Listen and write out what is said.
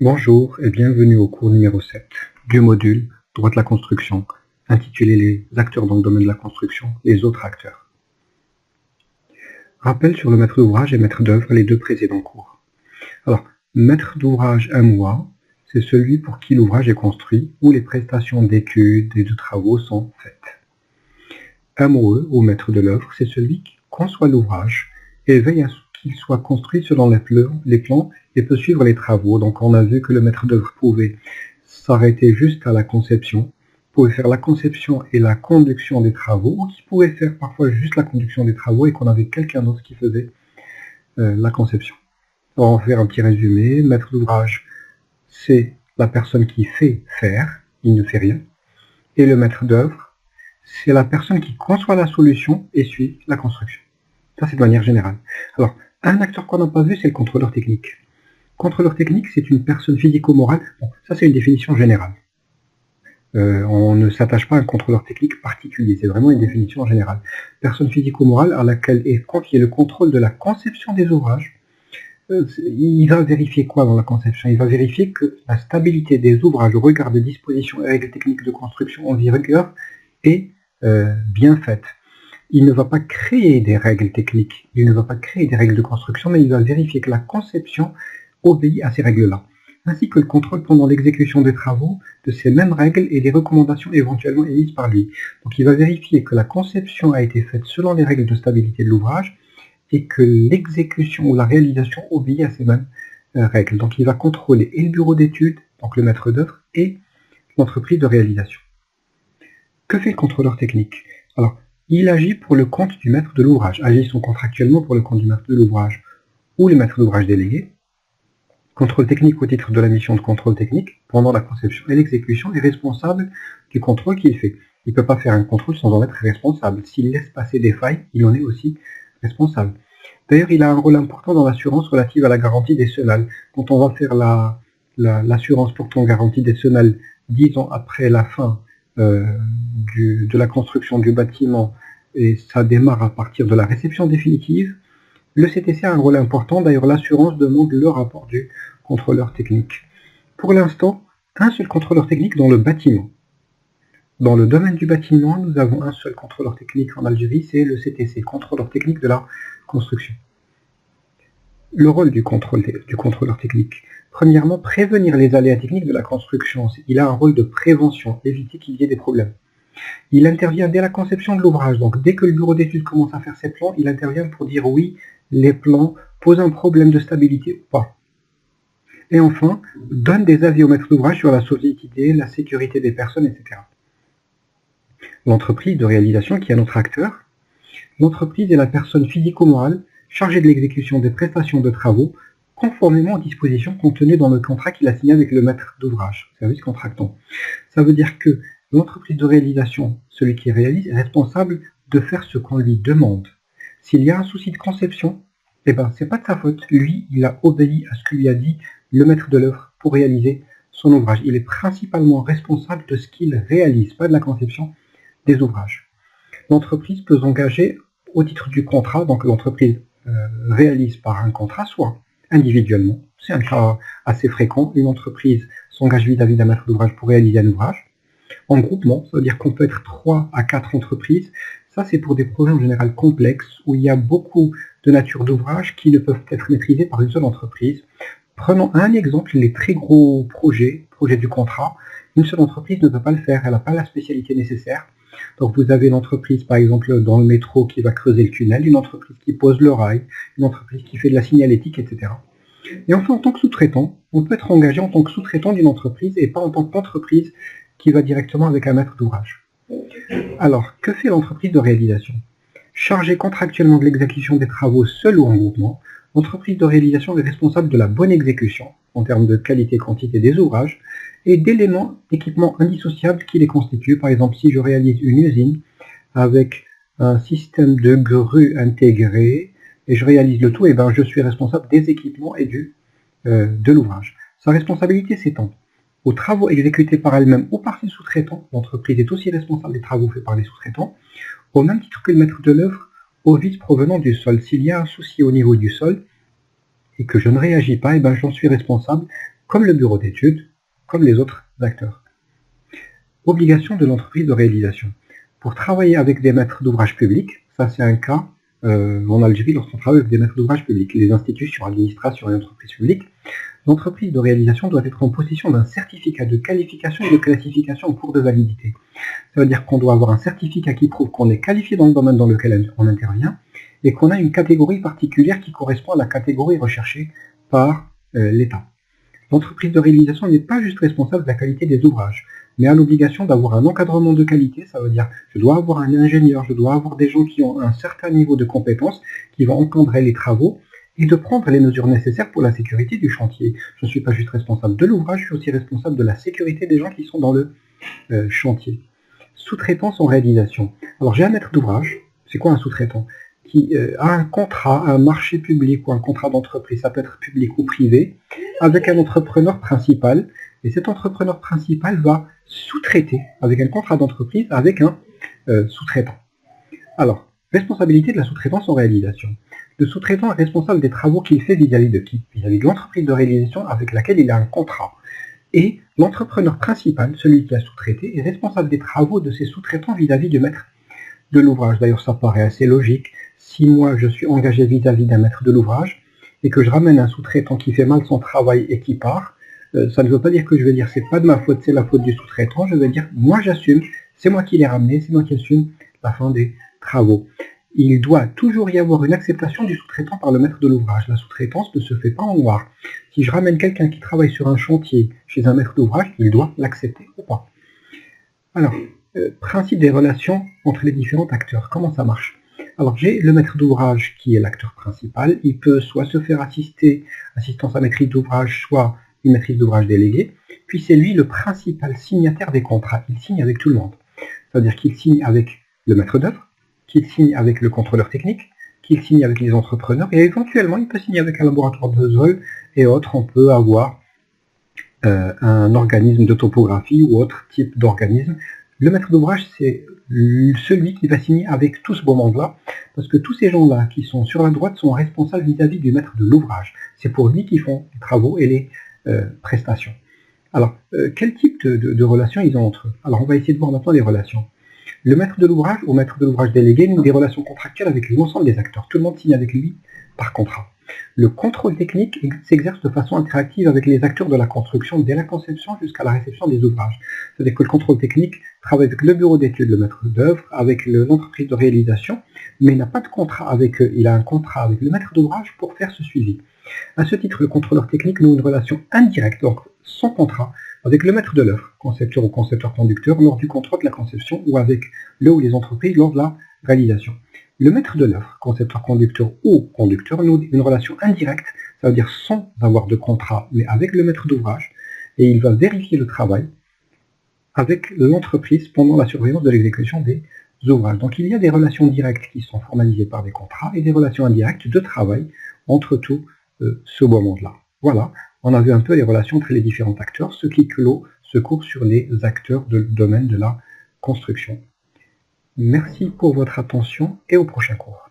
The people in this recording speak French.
Bonjour et bienvenue au cours numéro 7 du module Droit de la construction, intitulé Les acteurs dans le domaine de la construction, les autres acteurs. Rappel sur le maître d'ouvrage et maître d'œuvre, les deux précédents cours. Alors, maître d'ouvrage MOA, c'est celui pour qui l'ouvrage est construit, où les prestations d'études et de travaux sont faites. MOE, ou maître de l'œuvre, c'est celui qui conçoit l'ouvrage et veille à ce qu'il soit construit selon les plans et peut suivre les travaux. Donc on a vu que le maître d'œuvre pouvait s'arrêter juste à la conception, pouvait faire la conception et la conduction des travaux, ou qui pouvait faire parfois juste la conduction des travaux et qu'on avait quelqu'un d'autre qui faisait la conception. On va faire un petit résumé. Maître d'ouvrage, c'est la personne qui fait faire, il ne fait rien. Et le maître d'œuvre, c'est la personne qui conçoit la solution et suit la construction. Ça, c'est de manière générale. Alors, un acteur qu'on n'a pas vu, c'est le contrôleur technique. Contrôleur technique, c'est une personne physico-morale. Bon, ça, c'est une définition générale. On ne s'attache pas à un contrôleur technique particulier, c'est vraiment une définition générale. Personne physico-morale à laquelle est confié le contrôle de la conception des ouvrages. Il va vérifier quoi dans la conception? Il va vérifier que la stabilité des ouvrages au regard des dispositions et règles techniques de construction en vigueur est bien faite. Il ne va pas créer des règles techniques, il ne va pas créer des règles de construction, mais il va vérifier que la conception obéit à ces règles-là, ainsi que le contrôle pendant l'exécution des travaux de ces mêmes règles et des recommandations éventuellement émises par lui. Donc il va vérifier que la conception a été faite selon les règles de stabilité de l'ouvrage et que l'exécution ou la réalisation obéit à ces mêmes règles. Donc il va contrôler et le bureau d'études, donc le maître d'œuvre, et l'entreprise de réalisation. Que fait le contrôleur technique? Alors, il agit pour le compte du maître de l'ouvrage, agissant contractuellement pour le compte du maître de l'ouvrage ou le maître d'ouvrage délégué. Contrôle technique au titre de la mission de contrôle technique, pendant la conception et l'exécution, est responsable du contrôle qu'il fait. Il ne peut pas faire un contrôle sans en être responsable. S'il laisse passer des failles, il en est aussi responsable. D'ailleurs, il a un rôle important dans l'assurance relative à la garantie décennale. Quand on va faire l'assurance portant garantie décennale 10 ans après la fin de la construction du bâtiment, et ça démarre à partir de la réception définitive, le CTC a un rôle important. D'ailleurs, l'assurance demande le rapport du contrôleur technique. Pour l'instant, un seul contrôleur technique dans le bâtiment. Dans le domaine du bâtiment, nous avons un seul contrôleur technique en Algérie, c'est le CTC, contrôleur technique de la construction. Le rôle du contrôleur technique. Premièrement, prévenir les aléas techniques de la construction. Il a un rôle de prévention, éviter qu'il y ait des problèmes. Il intervient dès la conception de l'ouvrage. Donc dès que le bureau d'études commence à faire ses plans, il intervient pour dire oui, les plans posent un problème de stabilité ou pas. Et enfin, donne des avis au maître d'ouvrage sur la solidité, la sécurité des personnes, etc. L'entreprise de réalisation, qui est notre acteur. L'entreprise est la personne physico-morale chargée de l'exécution des prestations de travaux conformément aux dispositions contenues dans le contrat qu'il a signé avec le maître d'ouvrage, service contractant. Ça veut dire que l'entreprise de réalisation, celui qui réalise, est responsable de faire ce qu'on lui demande. S'il y a un souci de conception, eh ben, c'est pas de sa faute. Lui, il a obéi à ce que lui a dit le maître de l'œuvre pour réaliser son ouvrage. Il est principalement responsable de ce qu'il réalise, pas de la conception des ouvrages. L'entreprise peut s'engager au titre du contrat, donc l'entreprise réalise par un contrat, soit individuellement, c'est un cas assez fréquent, une entreprise s'engage vis-à-vis d'un maître d'ouvrage pour réaliser un ouvrage. En groupement, ça veut dire qu'on peut être 3 à 4 entreprises. Ça, c'est pour des projets en général complexes, où il y a beaucoup de nature d'ouvrages qui ne peuvent être maîtrisés par une seule entreprise. Prenons un exemple, les très gros projets du contrat. Une seule entreprise ne peut pas le faire, elle n'a pas la spécialité nécessaire. Donc vous avez une entreprise, par exemple, dans le métro qui va creuser le tunnel, une entreprise qui pose le rail, une entreprise qui fait de la signalétique, etc. Et enfin, en tant que sous-traitant, on peut être engagé en tant que sous-traitant d'une entreprise et pas en tant qu'entreprise qui va directement avec un maître d'ouvrage. Alors, que fait l'entreprise de réalisation? Chargée contractuellement de l'exécution des travaux seule ou en groupement, l'entreprise de réalisation est responsable de la bonne exécution, en termes de qualité et quantité des ouvrages, et d'éléments, d'équipements indissociables qui les constituent. Par exemple, si je réalise une usine avec un système de grue intégré, et je réalise le tout, et ben je suis responsable des équipements et de l'ouvrage. Sa responsabilité s'étend aux travaux exécutés par elle-même ou par ses sous-traitants. L'entreprise est aussi responsable des travaux faits par les sous-traitants, au même titre que le maître de l'œuvre aux vices provenant du sol. S'il y a un souci au niveau du sol et que je ne réagis pas, et ben j'en suis responsable comme le bureau d'études, comme les autres acteurs. Obligation de l'entreprise de réalisation. Pour travailler avec des maîtres d'ouvrage publics, ça c'est un cas en Algérie lorsqu'on travaille avec des maîtres d'ouvrage publics, les institutions, administrations et entreprises publiques, l'entreprise de réalisation doit être en possession d'un certificat de qualification et de classification en cours de validité. Ça veut dire qu'on doit avoir un certificat qui prouve qu'on est qualifié dans le domaine dans lequel on intervient et qu'on a une catégorie particulière qui correspond à la catégorie recherchée par l'État. L'entreprise de réalisation n'est pas juste responsable de la qualité des ouvrages, mais a l'obligation d'avoir un encadrement de qualité. Ça veut dire je dois avoir un ingénieur, je dois avoir des gens qui ont un certain niveau de compétences, qui vont encadrer les travaux et de prendre les mesures nécessaires pour la sécurité du chantier. Je ne suis pas juste responsable de l'ouvrage, je suis aussi responsable de la sécurité des gens qui sont dans le chantier. Sous-traitance en réalisation. Alors j'ai un maître d'ouvrage, c'est quoi un sous-traitant? Qui a un contrat, un marché public ou un contrat d'entreprise, ça peut être public ou privé, avec un entrepreneur principal, et cet entrepreneur principal va sous-traiter avec un contrat d'entreprise avec un sous-traitant. Alors, responsabilité de la sous-traitance en réalisation. Le sous-traitant est responsable des travaux qu'il fait vis-à-vis de qui? Vis-à-vis de l'entreprise de réalisation avec laquelle il a un contrat. Et l'entrepreneur principal, celui qui a sous-traité, est responsable des travaux de ses sous-traitants vis-à-vis du maître de l'ouvrage. D'ailleurs, ça paraît assez logique. Si moi, je suis engagé vis-à-vis d'un maître de l'ouvrage et que je ramène un sous-traitant qui fait mal son travail et qui part, ça ne veut pas dire que je vais dire c'est pas de ma faute, c'est la faute du sous-traitant. Je vais dire moi j'assume, c'est moi qui l'ai ramené, c'est moi qui assume la fin des travaux. Il doit toujours y avoir une acceptation du sous-traitant par le maître de l'ouvrage. La sous-traitance ne se fait pas en noir. Si je ramène quelqu'un qui travaille sur un chantier chez un maître d'ouvrage, il doit l'accepter ou pas. Alors, principe des relations entre les différents acteurs. Comment ça marche? Alors j'ai le maître d'ouvrage qui est l'acteur principal. Il peut soit se faire assistance à maîtrise d'ouvrage, soit une maîtrise d'ouvrage déléguée. Puis c'est lui le principal signataire des contrats. Il signe avec tout le monde. C'est-à-dire qu'il signe avec le maître d'œuvre, qu'il signe avec le contrôleur technique, qu'il signe avec les entrepreneurs, et éventuellement il peut signer avec un laboratoire de sol et autres. On peut avoir un organisme de topographie ou autre type d'organisme. Le maître d'ouvrage, c'est celui qui va signer avec tout ce beau monde-là, parce que tous ces gens-là qui sont sur la droite sont responsables vis-à-vis du maître de l'ouvrage. C'est pour lui qu'ils font les travaux et les prestations. Alors, quel type de relations ils ont entre eux? Alors, on va essayer de voir maintenant les relations. Le maître de l'ouvrage ou maître de l'ouvrage délégué noue des relations contractuelles avec l'ensemble des acteurs. Tout le monde signe avec lui par contrat. Le contrôle technique s'exerce de façon interactive avec les acteurs de la construction dès la conception jusqu'à la réception des ouvrages. C'est-à-dire que le contrôle technique travaille avec le bureau d'études, le maître d'œuvre, avec l'entreprise de réalisation, mais il n'a pas de contrat avec eux. Il a un contrat avec le maître d'ouvrage pour faire ce suivi. À ce titre, le contrôleur technique noue une relation indirecte, donc sans contrat, avec le maître de l'œuvre, concepteur ou concepteur-conducteur, lors du contrôle de la conception, ou avec le ou les entreprises lors de la réalisation. Le maître de l'œuvre, concepteur-conducteur ou conducteur, noue une relation indirecte, ça veut dire sans avoir de contrat, mais avec le maître d'ouvrage, et il va vérifier le travail avec l'entreprise pendant la surveillance de l'exécution des ouvrages. Donc il y a des relations directes qui sont formalisées par des contrats et des relations indirectes de travail entre tout ce beau monde-là. Voilà, on a vu un peu les relations entre les différents acteurs, ce qui clôt ce cours sur les acteurs du domaine de la construction. Merci pour votre attention et au prochain cours.